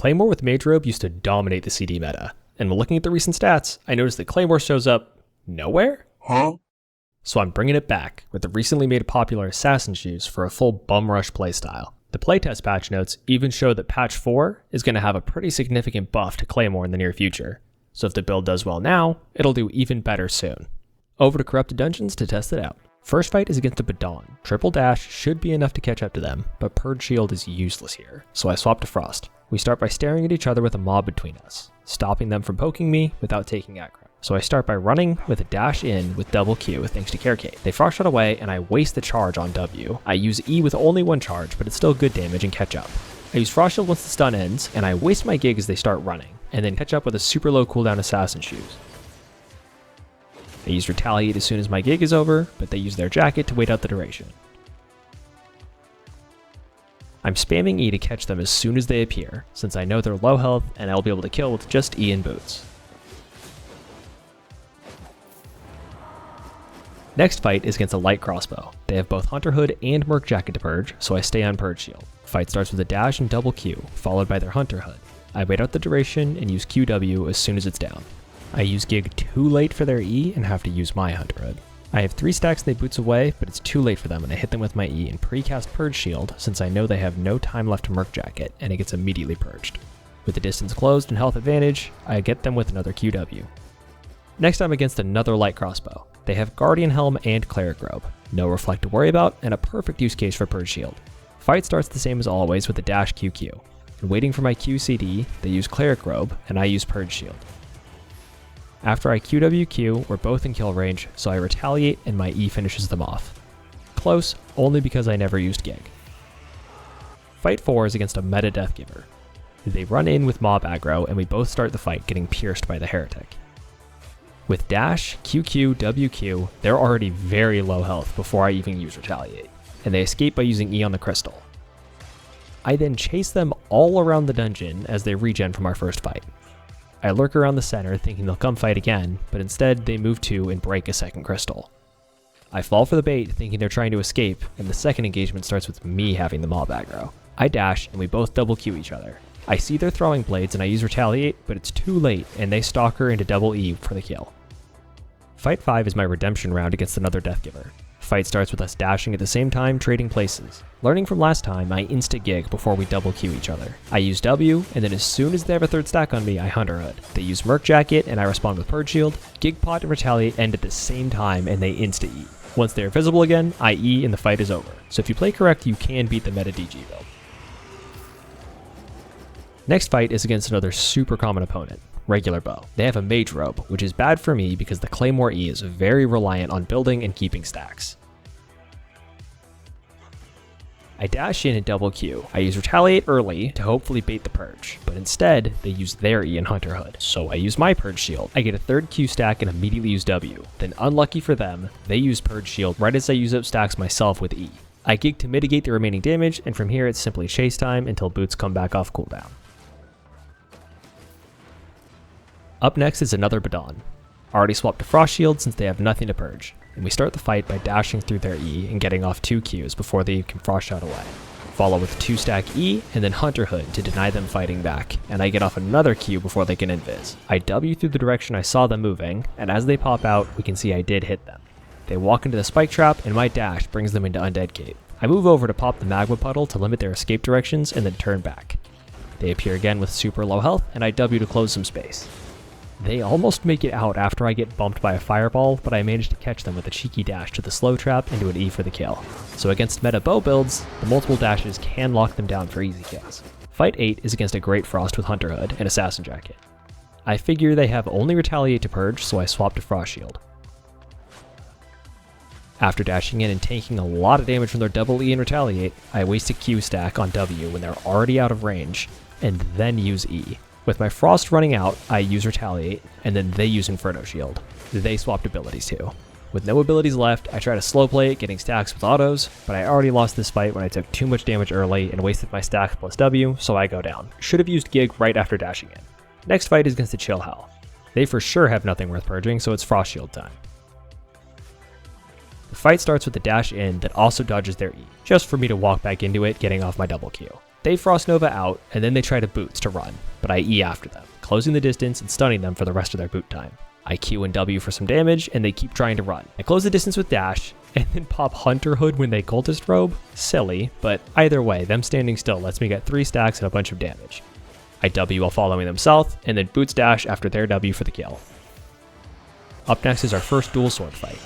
Claymore with mage robe used to dominate the CD meta, and when looking at the recent stats, I noticed that Claymore shows up nowhere? Huh? So I'm bringing it back with the recently made popular Assassin Shoes for a full bum rush playstyle. The playtest patch notes even show that patch 4 is going to have a pretty significant buff to Claymore in the near future, so if the build does well now, it'll do even better soon. Over to Corrupted Dungeons to test it out. First fight is against a Badon. Triple dash should be enough to catch up to them, but Purge Shield is useless here, so I swap to Frost. We start by staring at each other with a mob between us, stopping them from poking me without taking aggro. So I start by running with a dash in with double Q thanks to Carecade. They frost shot away and I waste the charge on W. I use E with only one charge, but it's still good damage and catch up. I use Frost Shield once the stun ends, and I waste my gig as they start running, and then catch up with a super low cooldown Assassin Shoes. I use Retaliate as soon as my gig is over, but they use their jacket to wait out the duration. I'm spamming E to catch them as soon as they appear, since I know they're low health and I'll be able to kill with just E and boots. Next fight is against a light crossbow. They have both Hunter Hood and Merc Jacket to purge, so I stay on Purge Shield. Fight starts with a dash and double Q, followed by their Hunter Hood. I wait out the duration and use QW as soon as it's down. I use Gig too late for their E and have to use my Hunter Hood. I have 3 stacks and they boots away, but it's too late for them and I hit them with my E and pre-cast Purge Shield since I know they have no time left to Merc Jacket and it gets immediately purged. With the distance closed and health advantage, I get them with another QW. Next I'm against another light crossbow. They have Guardian Helm and Cleric Robe, no Reflect to worry about, and a perfect use case for Purge Shield. Fight starts the same as always with a dash QQ. And waiting for my QCD, they use Cleric Robe, and I use Purge Shield. After I QWQ, we're both in kill range, so I retaliate and my E finishes them off. Close, only because I never used Gig. Fight 4 is against a meta Deathgiver. They run in with mob aggro, and we both start the fight getting pierced by the Heretic. With dash, QQ, WQ, they're already very low health before I even use Retaliate, and they escape by using E on the crystal. I then chase them all around the dungeon as they regen from our first fight. I lurk around the center thinking they'll come fight again, but instead they move to and break a second crystal. I fall for the bait thinking they're trying to escape, and the second engagement starts with me having the mob aggro. I dash and we both double Q each other. I see their throwing blades and I use Retaliate, but it's too late and they stalker into double E for the kill. Fight 5 is my redemption round against another Deathgiver. Fight starts with us dashing at the same time, trading places. Learning from last time, I insta-gig before we double Q each other. I use W, and then as soon as they have a third stack on me, I Hunter Hood. They use Merc Jacket, and I respond with Purge Shield. Gig Pot and Retaliate end at the same time, and they insta-E. Once they're visible again, I E and the fight is over. So if you play correct, you can beat the meta DG build. Next fight is against another super common opponent, Regular Bow. They have a mage robe, which is bad for me because the Claymore E is very reliant on building and keeping stacks. I dash in and double Q. I use Retaliate early to hopefully bait the Purge, but instead they use their E and Hunter Hood, so I use my Purge Shield. I get a third Q stack and immediately use W. Then unlucky for them, they use Purge Shield right as I use up stacks myself with E. I gig to mitigate the remaining damage, and from here it's simply chase time until boots come back off cooldown. Up next is another Badon. Already swapped to Frost Shield since they have nothing to purge, and we start the fight by dashing through their E and getting off 2 Qs before they can Frost Shot away. Follow with 2 stack E and then Hunter Hood to deny them fighting back, and I get off another Q before they can invis. I W through the direction I saw them moving, and as they pop out, we can see I did hit them. They walk into the spike trap, and my dash brings them into Undead Cape. I move over to pop the magma puddle to limit their escape directions and then turn back. They appear again with super low health, and I W to close some space. They almost make it out after I get bumped by a fireball, but I manage to catch them with a cheeky dash to the slow trap into an E for the kill. So against meta bow builds, the multiple dashes can lock them down for easy kills. Fight 8 is against a Great Frost with Hunter Hood and Assassin Jacket. I figure they have only Retaliate to purge, so I swap to Frost Shield. After dashing in and taking a lot of damage from their double E and Retaliate, I waste a Q stack on W when they're already out of range, and then use E. With my Frost running out, I use Retaliate, and then they use Inferno Shield. They swapped abilities too. With no abilities left, I try to slow play it, getting stacks with autos, but I already lost this fight when I took too much damage early and wasted my stacks plus W, so I go down. Should have used Gig right after dashing in. Next fight is against the Chill Hell. They for sure have nothing worth purging, so it's Frost Shield time. The fight starts with a dash in that also dodges their E, just for me to walk back into it, getting off my double Q. They Frost Nova out, and then they try to boots to run, but I E after them, closing the distance and stunning them for the rest of their boot time. I Q and W for some damage, and they keep trying to run. I close the distance with dash, and then pop Hunter Hood when they cultist robe. Silly, but either way, them standing still lets me get 3 stacks and a bunch of damage. I W while following them south, and then boots dash after their W for the kill. Up next is our first dual sword fight.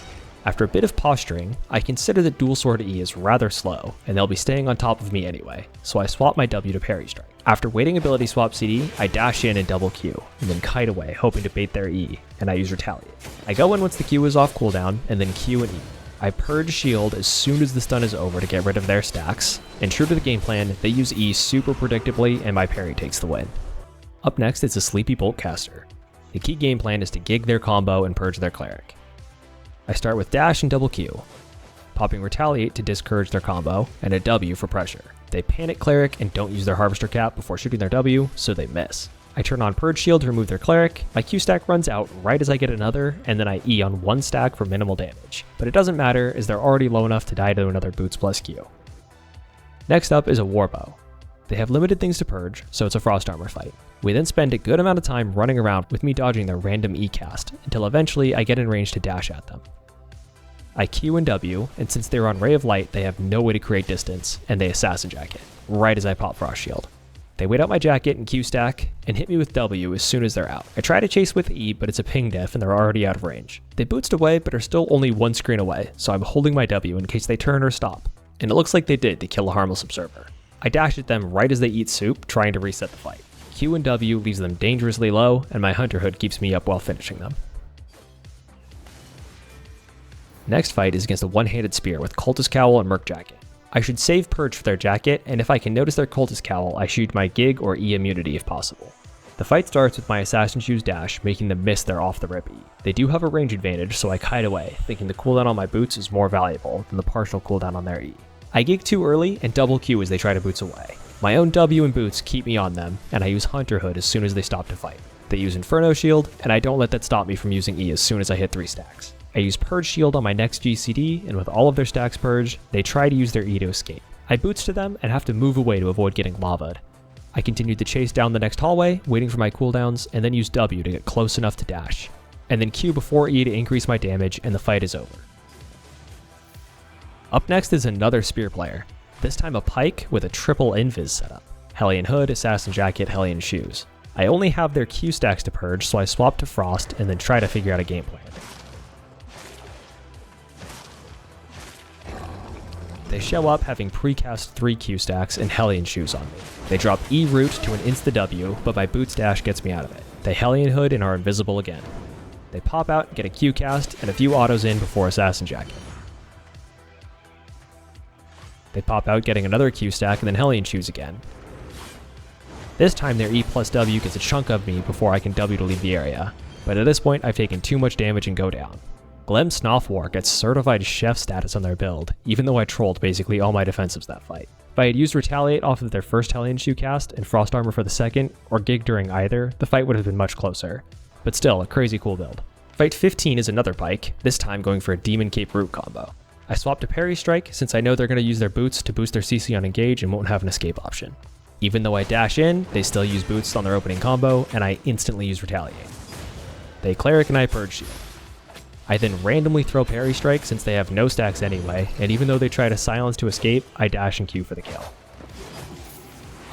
After a bit of posturing, I consider that dual sword E is rather slow, and they'll be staying on top of me anyway, so I swap my W to parry strike. After waiting ability swap CD, I dash in and double Q, and then kite away, hoping to bait their E, and I use retaliate. I go in once the Q is off cooldown, and then Q and E. I purge shield as soon as the stun is over to get rid of their stacks, and true to the game plan, they use E super predictably, and my parry takes the win. Up next is a Sleepy Bolt caster. The key game plan is to gig their combo and purge their cleric. I start with dash and double Q, popping retaliate to discourage their combo, and a W for pressure. They panic cleric and don't use their harvester cap before shooting their W, so they miss. I turn on purge shield to remove their cleric, my Q stack runs out right as I get another, and then I E on 1 stack for minimal damage. But it doesn't matter as they're already low enough to die to another boots plus Q. Next up is a warbow. They have limited things to purge, so it's a frost armor fight. We then spend a good amount of time running around with me dodging their random E cast, until eventually I get in range to dash at them. I Q and W, and since they're on Ray of Light, they have no way to create distance, and they Assassin Jacket, right as I pop Frost Shield. They wait out my jacket and Q stack, and hit me with W as soon as they're out. I try to chase with E, but it's a ping diff and they're already out of range. They bootsed away, but are still only 1 screen away, so I'm holding my W in case they turn or stop. And it looks like they did to kill a harmless observer. I dash at them right as they eat soup, trying to reset the fight. Q and W leaves them dangerously low, and my Hunter Hood keeps me up while finishing them. Next fight is against a one-handed spear with Cultist Cowl and Merc Jacket. I should save Purge for their jacket, and if I can notice their Cultist Cowl, I shoot my Gig or E immunity if possible. The fight starts with my Assassin Shoes dash, making them miss their off-the-rip E. They do have a range advantage, so I kite away, thinking the cooldown on my boots is more valuable than the partial cooldown on their E. I Gig too early and double Q as they try to boots away. My own W and boots keep me on them, and I use Hunter Hood as soon as they stop to fight. They use Inferno Shield, and I don't let that stop me from using E as soon as I hit 3 stacks. I use Purge Shield on my next GCD, and with all of their stacks purged, they try to use their E to escape. I boots to them and have to move away to avoid getting lava'd. I continue to chase down the next hallway, waiting for my cooldowns, and then use W to get close enough to dash, and then Q before E to increase my damage, and the fight is over. Up next is another spear player, this time a pike with a triple invis setup. Hellion Hood, Assassin Jacket, Hellion Shoes. I only have their Q stacks to purge, so I swap to Frost and then try to figure out a game plan. They show up having precast 3 Q stacks and Hellion Shoes on me. They drop E root to an insta W, but my boots dash gets me out of it. They Hellion Hood and are invisible again. They pop out, get a Q cast, and a few autos in before Assassin Jacket. They pop out, getting another Q stack, and then Hellion Shoes again. This time their E plus W gets a chunk of me before I can W to leave the area, but at this point I've taken too much damage and go down. Glem Snoffwar gets certified chef status on their build, even though I trolled basically all my defensives that fight. If I had used Retaliate off of their first Hellion Shoe cast and Frost Armor for the second, or Gig during either, the fight would have been much closer. But still, a crazy cool build. Fight 15 is another pike, this time going for a Demon Cape Root combo. I swap to Parry Strike since I know they're going to use their boots to boost their CC on engage and won't have an escape option. Even though I dash in, they still use boots on their opening combo, and I instantly use Retaliate. They Cleric and I Purge Shield. I then randomly throw Parry Strike since they have no stacks anyway, and even though they try to silence to escape, I dash and Q for the kill.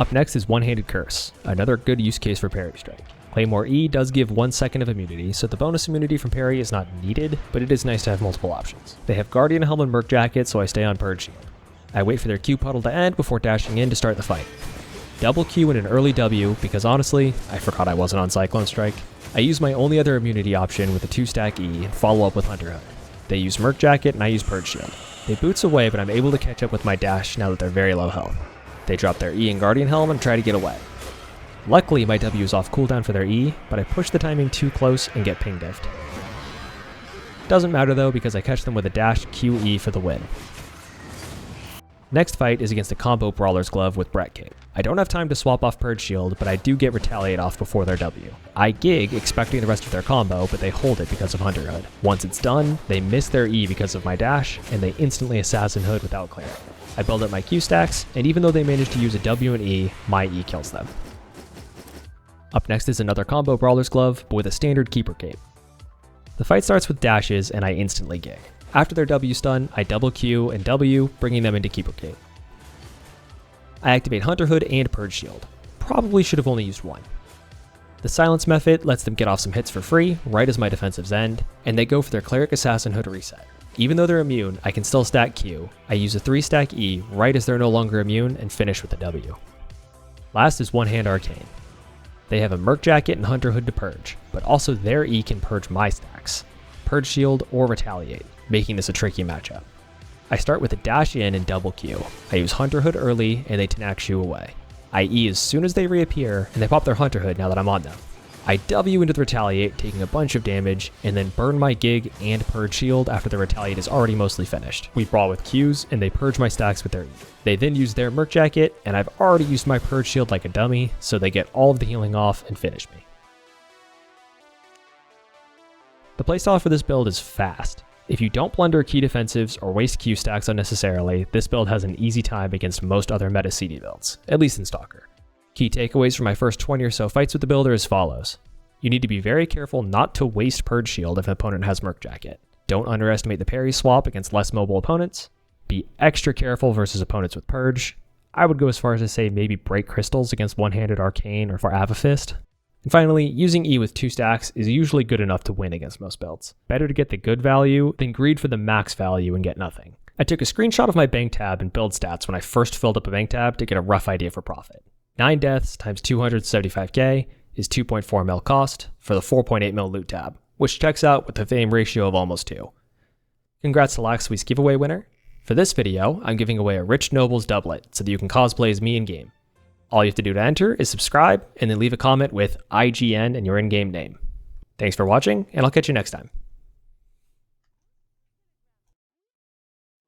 Up next is One-Handed Curse, another good use case for Parry Strike. Claymore E does give 1 second of immunity, so the bonus immunity from parry is not needed, but it is nice to have multiple options. They have Guardian Helm and Merc Jacket, so I stay on Purge Shield. I wait for their Q puddle to end before dashing in to start the fight. Double Q and an early W, because honestly, I forgot I wasn't on Cyclone Strike. I use my only other immunity option with a 2-stack E and follow up with Hunter Hood. They use Merc Jacket and I use Purge Shield. They boots away, but I'm able to catch up with my dash now that they're very low health. They drop their E and Guardian Helm and try to get away. Luckily, my W is off cooldown for their E, but I push the timing too close and get ping diffed. Doesn't matter though, because I catch them with a dash QE for the win. Next fight is against a combo Brawler's Glove with Brett King. I don't have time to swap off Purge Shield, but I do get Retaliate off before their W. I gig expecting the rest of their combo, but they hold it because of Hunter Hood. Once it's done, they miss their E because of my dash, and they instantly Assassin Hood without clearing. I build up my Q stacks, and even though they manage to use a W and E, my E kills them. Up next is another combo Brawler's Glove, but with a standard Keeper Cape. The fight starts with dashes, and I instantly gig. After their W stun, I double Q and W, bringing them into Keeper Cape. I activate Hunter Hood and Purge Shield. Probably should have only used one. The Silence method lets them get off some hits for free, right as my defensives end, and they go for their Cleric Assassin Hood reset. Even though they're immune, I can still stack Q. I use a 3-stack E right as they're no longer immune and finish with a W. Last is One Hand Arcane. They have a Merc Jacket and Hunter Hood to purge, but also their E can purge my stacks. Purge Shield or Retaliate, making this a tricky matchup. I start with a dash in and double Q. I use Hunter Hood early and they Tenax Shoe away. I E as soon as they reappear and they pop their Hunter Hood now that I'm on them. I W into the Retaliate, taking a bunch of damage, and then burn my gig and Purge Shield after the Retaliate is already mostly finished. We brawl with Qs and they purge my stacks with their E. They then use their Merc Jacket, and I've already used my Purge Shield like a dummy, so they get all of the healing off and finish me. The playstyle for this build is fast. If you don't blunder key defensives or waste Q stacks unnecessarily, this build has an easy time against most other meta CD builds, at least in Stalker. Key takeaways from my first 20 or so fights with the build are as follows. You need to be very careful not to waste Purge Shield if an opponent has Merc Jacket. Don't underestimate the parry swap against less mobile opponents. Be extra careful versus opponents with Purge. I would go as far as to say maybe break crystals against One-Handed Arcane or for Avafist. And finally, using E with 2 stacks is usually good enough to win against most builds. Better to get the good value than greed for the max value and get nothing. I took a screenshot of my bank tab and build stats when I first filled up a bank tab to get a rough idea for profit. 9 deaths times 275k is 2.4 mil cost for the 4.8 mil loot tab, which checks out with a fame ratio of almost 2. Congrats to last week's giveaway winner. For this video, I'm giving away a Rich Nobles doublet so that you can cosplay as me in-game. All you have to do to enter is subscribe and then leave a comment with IGN and your in-game name. Thanks for watching, and I'll catch you next time.